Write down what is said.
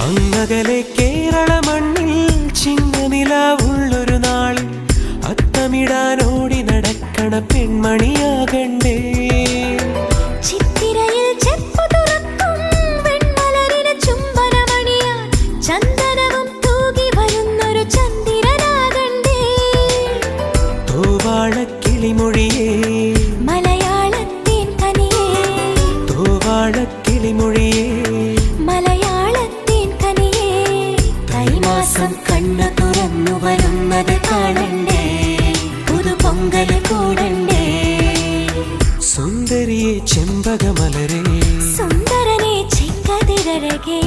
അങ്ങകലെ കേരള മണ്ണിൽ ചിങ്ങനിലാവുള്ളൊരു നാളിൽ അത്തമിടാനോടി നടക്കണ പെൺമണിയാകണ്ടേ. ചിത്തിരയിൽ ചെപ്പു തുറക്കും വെൺമലരിന് ചുംബനമണിയാൻ ചന്ദനവും തൂകി വരുന്നൊരു ചന്ദ്രനാകണ്ടേ. തോവാളക്കിളിമൊഴിയേ മലയാളത്തിൻ കനിയേ, തോവാളക്കിളിമൊഴിയേ മലയാളത്തിൻ കനിയേ. കൈമാസം കണ്ണു തുറന്നു വരുന്നത് കാണണ്ടേ, പുതുപൊങ്കല് കൂടണ്ടേ. സുന്ദരിയെ ചെമ്പകമലരേ, സുന്ദരനെ ചെങ്കതിരഴകേ.